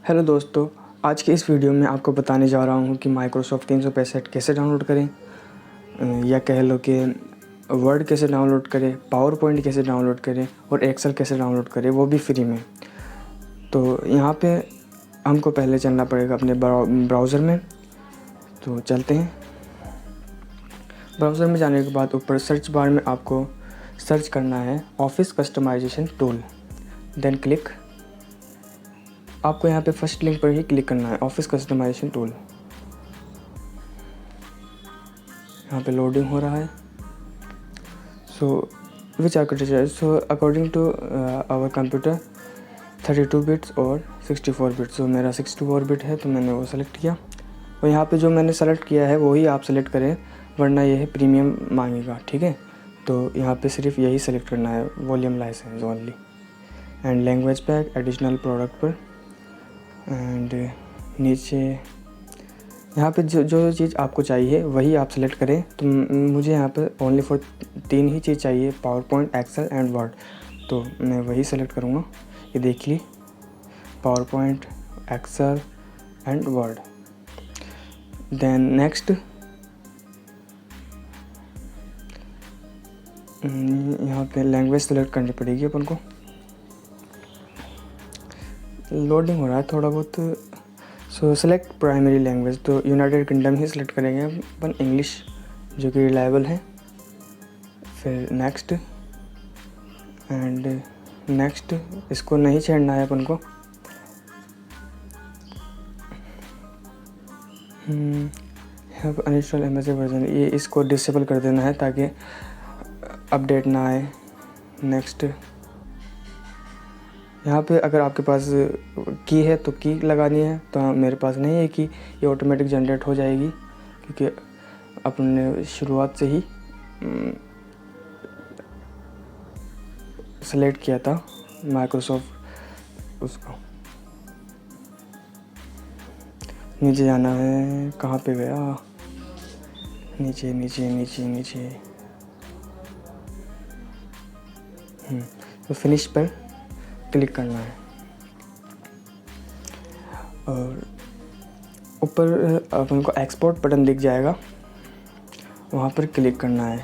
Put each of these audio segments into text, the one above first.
Hello दोस्तों, आज की इस वीडियो में आपको बताने जा रहा हूँ कि माइक्रोसॉफ्ट 365 कैसे डाउनलोड करें, या कह लो कि वर्ड कैसे डाउनलोड करें, पावर पॉइंट कैसे डाउनलोड करें और एक्सेल कैसे डाउनलोड करें, वो भी फ्री में। तो यहाँ पे हमको पहले चलना पड़ेगा अपने ब्राउज़र में। तो चलते हैं। ब्राउज़र में जाने के बाद ऊपर सर्च बार में आपको सर्च करना है office customisation tool, then click. आपको यहाँ पे फर्स्ट लिंक पर ही क्लिक करना है, ऑफिस कस्टमाइजेशन टूल। यहाँ पे लोडिंग हो रहा है। So which architecture, so according to our computer 32 bits और 64 बिट्स। तो मेरा 64 बिट है तो मैंने वो सेलेक्ट किया, और यहाँ पे जो मैंने सेलेक्ट किया है वही आप सेलेक्ट करें, वरना यह प्रीमियम मांगेगा। ठीक है, तो यहाँ पे सिर्फ यही सेलेक्ट करना है, volume licence only. And language pack additional product पर, एंड नीचे यहाँ पे जो चीज़ आपको चाहिए वही आप सेलेक्ट करें। तो मुझे यहाँ पे ओनली फॉर 3 ही चीज़ चाहिए, PowerPoint, Excel and Word. तो मैं वही सेलेक्ट करूँगा। ये देख ली, PowerPoint, Excel and Word. Then next, यहाँ पे लैंग्वेज सेलेक्ट करनी पड़ेगी अपन को। लोडिंग हो रहा है थोड़ा बहुत। सो सेलेक्ट प्राइमरी लैंग्वेज, तो यूनाइटेड किंगडम ही सिलेक्ट करेंगे अपन, इंग्लिश जो कि रिलायबल है। फिर नेक्स्ट एंड नेक्स्ट, इसको नहीं छेड़ना है अपन को। अनइंस्टॉल एमएसए वर्जन, ये इसको डिसेबल कर देना है ताकि अपडेट ना आए। नेक्स्ट, यहाँ पे अगर आपके पास की है तो की लगानी है, तो मेरे पास नहीं है की, ये ऑटोमेटिक जनरेट हो जाएगी क्योंकि अपने शुरुआत से ही सेलेक्ट किया था माइक्रोसॉफ्ट उसको। नीचे जाना है, कहाँ पे गया, नीचे नीचे नीचे नीचे। तो फिनिश पर क्लिक करना है, और ऊपर अपन को एक्सपोर्ट बटन दिख जाएगा, वहाँ पर क्लिक करना है।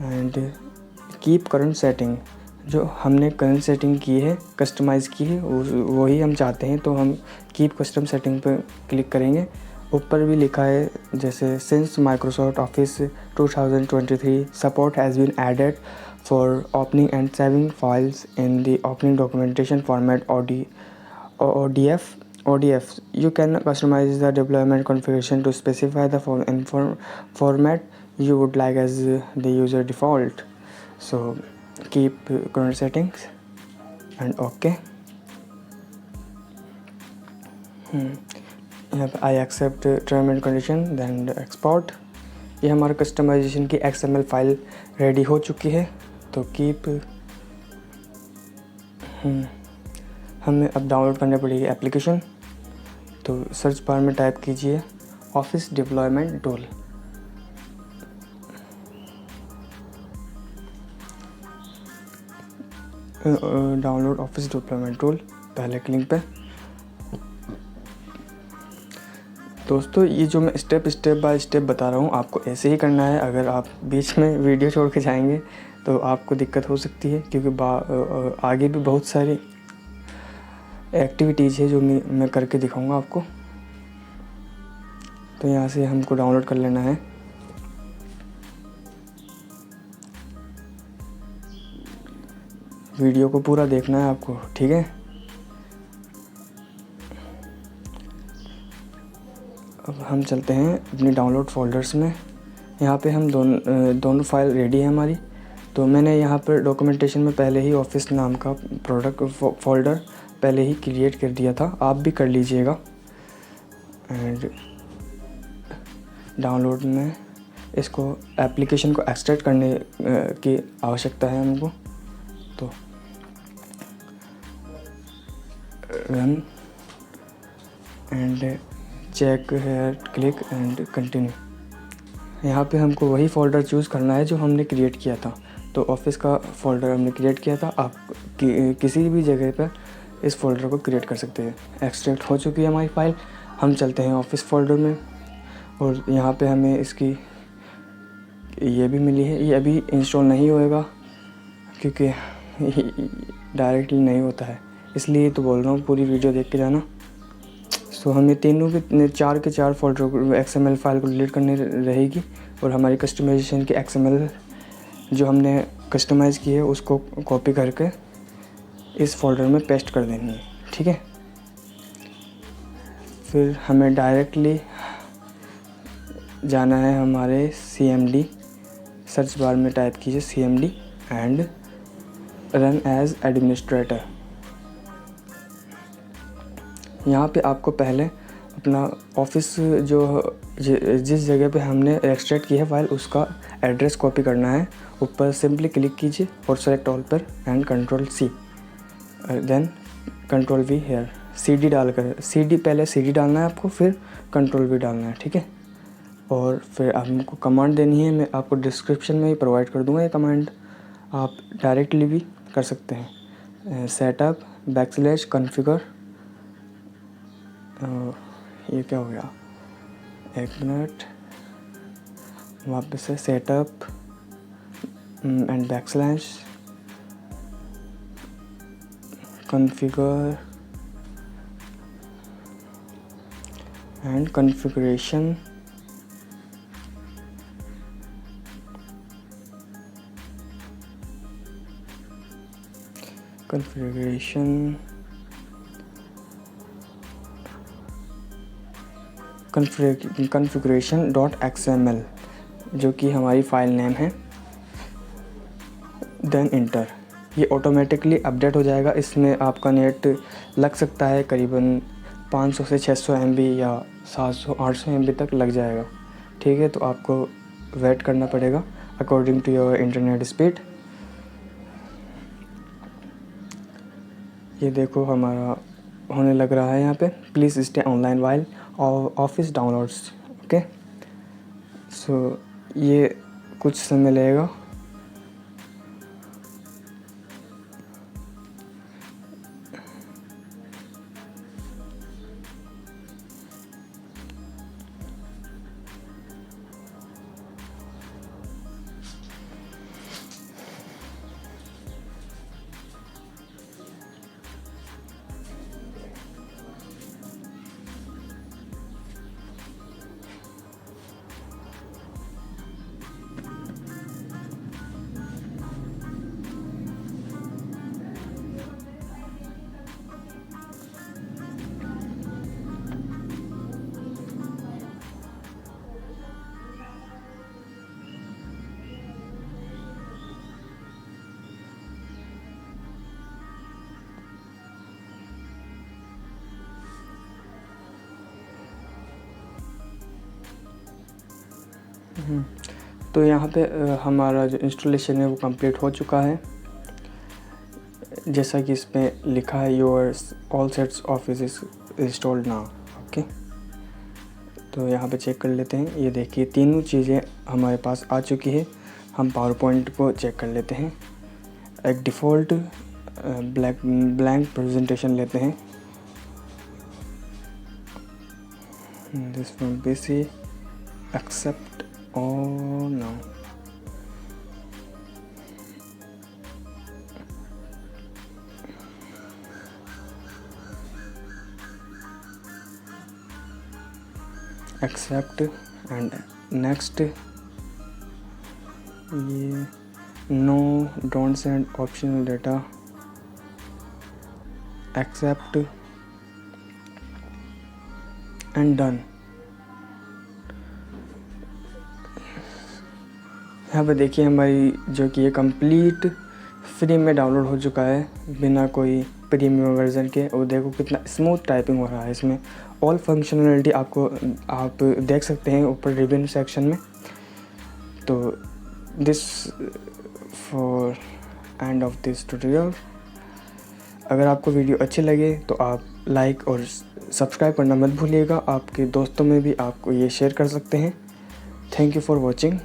एंड कीप करंट सेटिंग, जो हमने करंट सेटिंग की है, कस्टमाइज़ की है, वही हम चाहते हैं, तो हम कीप कस्टम सेटिंग पर क्लिक करेंगे। ऊपर भी लिखा है जैसे since Microsoft Office 2023 support has been added for opening and saving files in the opening documentation format ODF. You can customize the deployment configuration to specify the format you would like as the user default. So keep current settings and OK. यहाँ पे I accept term and condition, then export. ये हमारा customization की XML file ready हो चुकी है। तो keep, हमें अब डाउनलोड करनी पड़ेगी एप्लीकेशन। तो सर्च बार में टाइप कीजिए office deployment tool. Download office deployment tool, पहले लिंक पे। दोस्तों, ये जो मैं स्टेप बाय स्टेप बता रहा हूँ, आपको ऐसे ही करना है। अगर आप बीच में वीडियो छोड़ के जाएंगे तो आपको दिक्कत हो सकती है, क्योंकि आगे भी बहुत सारी एक्टिविटीज़ है जो मैं करके दिखाऊंगा आपको। तो यहाँ से हमको डाउनलोड कर लेना है। वीडियो को पूरा देखना है आपको, ठीक है। अब हम चलते हैं अपनी डाउनलोड फोल्डर्स में। यहाँ पे हम दोनों फाइल रेडी है हमारी। तो मैंने यहाँ पर डॉक्यूमेंटेशन में पहले ही ऑफिस नाम का प्रोडक्ट फोल्डर पहले ही क्रिएट कर दिया था, आप भी कर लीजिएगा। एंड डाउनलोड में इसको एप्लीकेशन को एक्सट्रैक्ट करने की आवश्यकता है हमको। तो रन एंड चेक है, क्लिक एंड कंटिन्यू। यहाँ पे हमको वही फोल्डर चूज़ करना है जो हमने क्रिएट किया था। तो ऑफिस का फ़ोल्डर हमने क्रिएट किया था, आप किसी भी जगह पर इस फोल्डर को क्रिएट कर सकते हैं। एक्सट्रैक्ट हो चुकी है हमारी फ़ाइल, हम चलते हैं ऑफिस फोल्डर में और यहाँ पे हमें इसकी ये भी मिली है। ये अभी इंस्टॉल नहीं होएगा क्योंकि डायरेक्टली नहीं होता है, इसलिए तो बोल रहा हूँ पूरी वीडियो देख के जाना। सो हमें तीनों के 4 के 4 फोल्डर को XML फाइल को डिलीट करनी रहेगी और हमारी कस्टमाइजेशन की XML जो हमने कस्टमाइज़ की है उसको कॉपी करके इस फोल्डर में पेस्ट कर देनी है, ठीक है। फिर हमें डायरेक्टली जाना है हमारे CMD, सर्च बार में टाइप कीजिए CMD and run as administrator. यहाँ पे आपको पहले अपना ऑफिस जिस जगह पे हमने एक्सट्रैक्ट की है फाइल उसका एड्रेस कॉपी करना है। ऊपर सिंपली क्लिक कीजिए और सेलेक्ट ऑल पर and Ctrl+C, then Ctrl+V here. CD डालकर पहले CD डालना है आपको, फिर Ctrl+V डालना है, ठीक है। और फिर आपको कमांड देनी है, मैं आपको डिस्क्रिप्शन में ही प्रोवाइड कर दूँगा ये कमांड, आप डायरेक्टली भी कर सकते हैं। सेटअप \configure, ये क्या हो गया, एक मिनट, वापस से setup and \configure and configuration configuration.xml जो कि हमारी फ़ाइल नेम है, देन इंटर। ये ऑटोमेटिकली अपडेट हो जाएगा। इसमें आपका नेट लग सकता है करीबन 500 से 600 MB या 700-800 MB तक लग जाएगा, ठीक है। तो आपको वेट करना पड़ेगा according to your internet speed. ये देखो हमारा होने लग रहा है यहाँ पे, please stay online while office downloads, okay. So ये कुछ समय लगेगा। तो यहाँ पे हमारा जो इंस्टॉलेशन है वो कंप्लीट हो चुका है। जैसा कि इसमें लिखा है your all sets office is installed now, okay. तो यहाँ पे चेक कर लेते हैं। ये देखिए तीनों चीज़ें हमारे पास आ चुकी है। हम पावर पॉइंट को चेक कर लेते हैं। एक डिफ़ॉल्ट ब्लैंक प्रेजेंटेशन लेते हैं। दिस फ्रॉम PC, एक्सेप्ट और नो। Accept and next. ये no don't send optional data, accept and done. यहाँ पे देखिए हमारी जो कि ये कंप्लीट फ्री में डाउनलोड हो चुका है बिना कोई प्रीमियम वर्जन के। और देखो कितना स्मूथ टाइपिंग हो रहा है इसमें। ऑल फंक्शनलिटी आप देख सकते हैं ऊपर रिबन सेक्शन में। तो this for end of this tutorial. अगर आपको वीडियो अच्छी लगे तो आप लाइक और सब्सक्राइब करना मत भूलिएगा। आपके दोस्तों में भी आपको ये शेयर कर सकते हैं। Thank you for watching.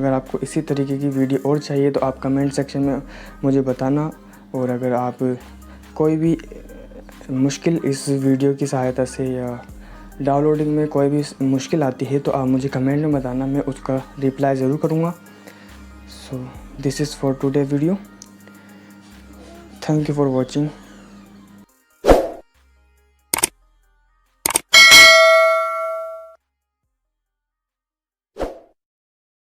अगर आपको इसी तरीके की वीडियो और चाहिए तो आप कमेंट सेक्शन में मुझे बताना। और अगर आप कोई भी मुश्किल इस वीडियो की सहायता से या डाउनलोडिंग में कोई भी मुश्किल आती है तो आप मुझे कमेंट में बताना, मैं उसका रिप्लाई ज़रूर करूँगा। So this is for today video. Thank you for watching.